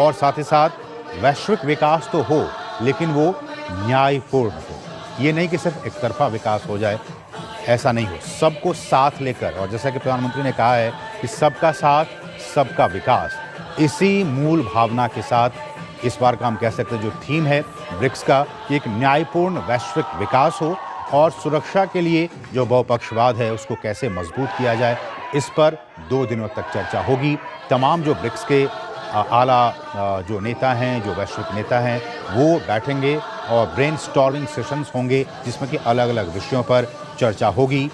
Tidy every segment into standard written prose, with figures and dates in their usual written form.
और साथ ही साथ वैश्विक विकास तो हो लेकिन वो न्यायपूर्ण हो। ये नहीं कि सिर्फ एक तरफा विकास हो जाए, ऐसा नहीं हो, सबको साथ लेकर। और जैसा कि प्रधानमंत्री ने कहा है कि सबका साथ सबका विकास, इसी मूल भावना के साथ इस बार का हम कह सकते हैं जो थीम है ब्रिक्स का कि एक न्यायपूर्ण वैश्विक विकास हो और सुरक्षा के लिए जो बहुपक्षवाद है उसको कैसे मजबूत किया जाए, इस पर 2 दिनों तक चर्चा होगी। तमाम जो ब्रिक्स के आला जो नेता हैं, जो वैश्विक नेता हैं, वो बैठेंगे और ब्रेनस्टॉर्मिंग सेशंस होंगे जिसमें कि अलग अलग विषयों पर चर्चा होगी।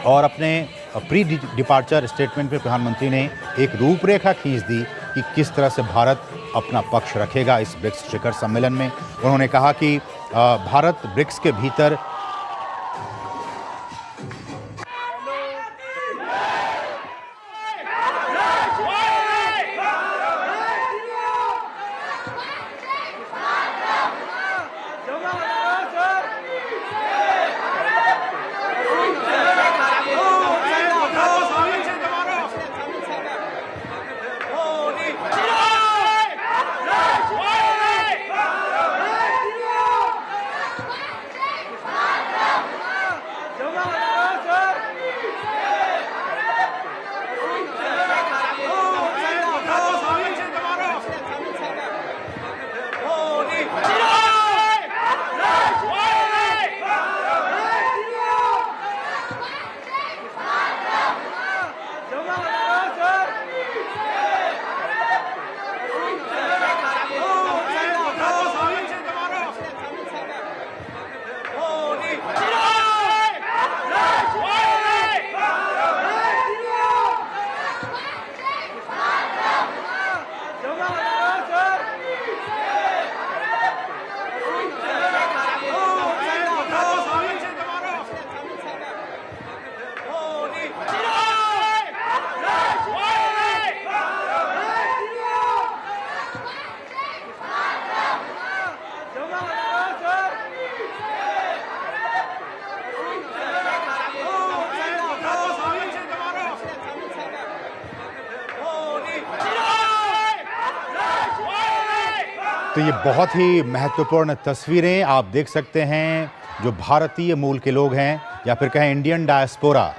और अपने प्री डिपार्चर स्टेटमेंट में प्रधानमंत्री ने एक रूपरेखा खींच दी कि किस तरह से भारत अपना पक्ष रखेगा इस ब्रिक्स शिखर सम्मेलन में। उन्होंने कहा कि भारत ब्रिक्स के भीतर तो ये बहुत ही महत्वपूर्ण तस्वीरें आप देख सकते हैं। जो भारतीय मूल के लोग हैं या फिर कहें इंडियन डायस्पोरा,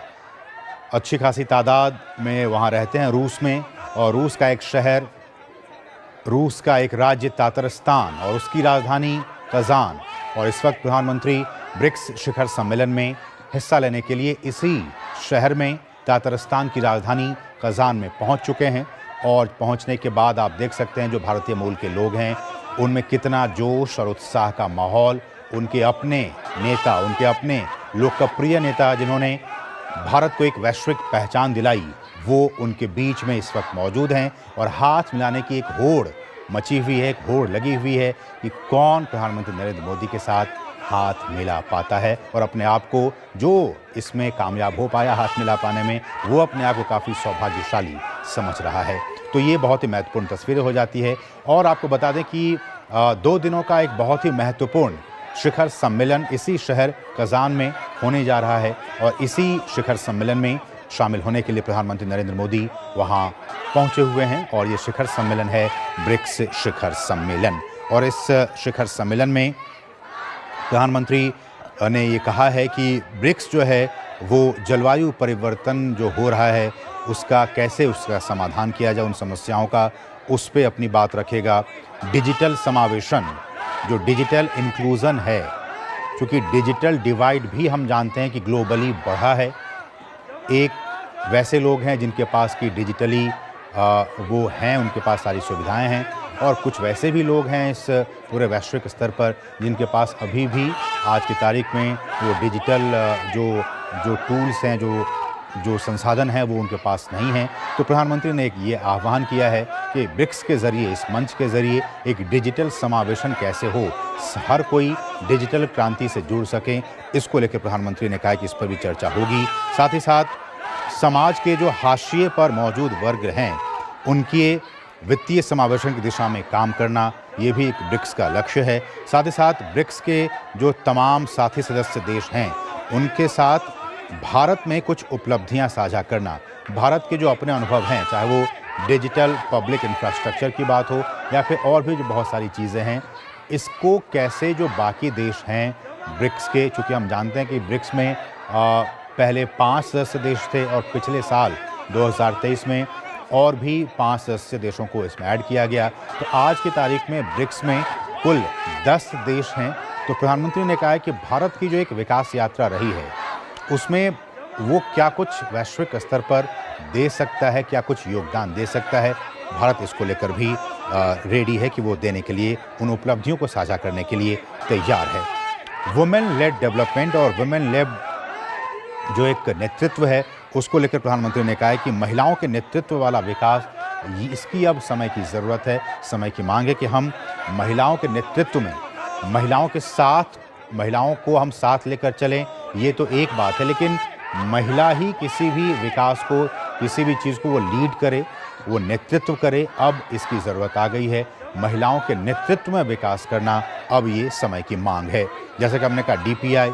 अच्छी खासी तादाद में वहाँ रहते हैं रूस में। और रूस का एक शहर, रूस का एक राज्य तातरस्तान और उसकी राजधानी कजान। और इस वक्त प्रधानमंत्री ब्रिक्स शिखर सम्मेलन में हिस्सा लेने के लिए इसी शहर में तातरस्तान की राजधानी कजान में पहुंच चुके हैं। और पहुंचने के बाद आप देख सकते हैं जो भारतीय मूल के लोग हैं उनमें कितना जोश और उत्साह का माहौल। उनके अपने नेता, उनके अपने लोकप्रिय नेता जिन्होंने भारत को एक वैश्विक पहचान दिलाई, वो उनके बीच में इस वक्त मौजूद हैं। और हाथ मिलाने की एक होड़ मची हुई है, एक होड़ लगी हुई है कि कौन प्रधानमंत्री नरेंद्र मोदी के साथ हाथ मिला पाता है। और अपने आप को जो इसमें कामयाब हो पाया हाथ मिला पाने में, वो अपने आप को काफ़ी सौभाग्यशाली समझ रहा है। तो ये बहुत ही महत्वपूर्ण तस्वीरें हो जाती है। और आपको बता दें कि 2 दिनों का एक बहुत ही महत्वपूर्ण शिखर सम्मेलन इसी शहर कजान में होने जा रहा है। और इसी शिखर सम्मेलन में शामिल होने के लिए प्रधानमंत्री नरेंद्र मोदी वहाँ पहुँचे हुए हैं। और ये शिखर सम्मेलन है ब्रिक्स शिखर सम्मेलन। और इस शिखर सम्मेलन में प्रधानमंत्री ने ये कहा है कि ब्रिक्स जो है वो जलवायु परिवर्तन जो हो रहा है उसका कैसे उसका समाधान किया जाए, उन समस्याओं का, उस पे अपनी बात रखेगा। डिजिटल समावेशन, जो डिजिटल इंक्लूज़न है, क्योंकि डिजिटल डिवाइड भी हम जानते हैं कि ग्लोबली बढ़ा है। एक वैसे लोग हैं जिनके पास की डिजिटली वो हैं, उनके पास सारी सुविधाएं हैं। और कुछ वैसे भी लोग हैं इस पूरे वैश्विक स्तर पर जिनके पास अभी भी आज की तारीख में वो डिजिटल जो टूल्स हैं, जो संसाधन हैं, वो उनके पास नहीं हैं। तो प्रधानमंत्री ने एक ये आह्वान किया है कि ब्रिक्स के ज़रिए, इस मंच के ज़रिए एक डिजिटल समावेशन कैसे हो, हर कोई डिजिटल क्रांति से जुड़ सकें। इसको लेकर प्रधानमंत्री ने कहा कि इस पर भी चर्चा होगी। साथ ही साथ समाज के जो हाशिए पर मौजूद वर्ग हैं उनके वित्तीय समावेशन की दिशा में काम करना, ये भी एक ब्रिक्स का लक्ष्य है। साथ ही साथ ब्रिक्स के जो तमाम साथी सदस्य देश हैं उनके साथ भारत में कुछ उपलब्धियां साझा करना, भारत के जो अपने अनुभव हैं, चाहे वो डिजिटल पब्लिक इंफ्रास्ट्रक्चर की बात हो या फिर और भी जो बहुत सारी चीज़ें हैं, इसको कैसे जो बाकी देश हैं ब्रिक्स के, चूँकि हम जानते हैं कि ब्रिक्स में पहले 5 सदस्य देश थे और पिछले साल 2023 में और भी 5 सदस्य देशों को इसमें ऐड किया गया। तो आज की तारीख में ब्रिक्स में कुल 10 देश हैं। तो प्रधानमंत्री ने कहा है कि भारत की जो एक विकास यात्रा रही है, उसमें वो क्या कुछ वैश्विक स्तर पर दे सकता है, क्या कुछ योगदान दे सकता है। भारत इसको लेकर भी रेडी है कि वो देने के लिए, उन उपलब्धियों को साझा करने के लिए तैयार है। वुमेन लेड डेवलपमेंट और वुमेन लेड जो एक नेतृत्व है, उसको लेकर प्रधानमंत्री ने कहा है कि महिलाओं के नेतृत्व वाला विकास, इसकी अब समय की ज़रूरत है, समय की मांग है कि हम महिलाओं के नेतृत्व में, महिलाओं के साथ, महिलाओं को हम साथ लेकर चलें। ये तो एक बात है, लेकिन महिला ही किसी भी विकास को, किसी भी चीज़ को वो लीड करे, वो नेतृत्व करे, अब इसकी ज़रूरत आ गई है। महिलाओं के नेतृत्व में विकास करना अब ये समय की मांग है। जैसे कि हमने कहा DPI,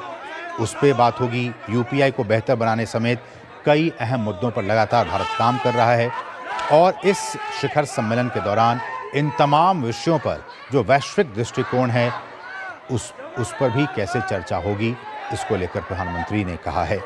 उस पर बात होगी, UPI को बेहतर बनाने समेत कई अहम मुद्दों पर लगातार भारत काम कर रहा है। और इस शिखर सम्मेलन के दौरान इन तमाम विषयों पर जो वैश्विक दृष्टिकोण है, उस पर भी कैसे चर्चा होगी, इसको लेकर प्रधानमंत्री ने कहा है।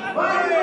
Hare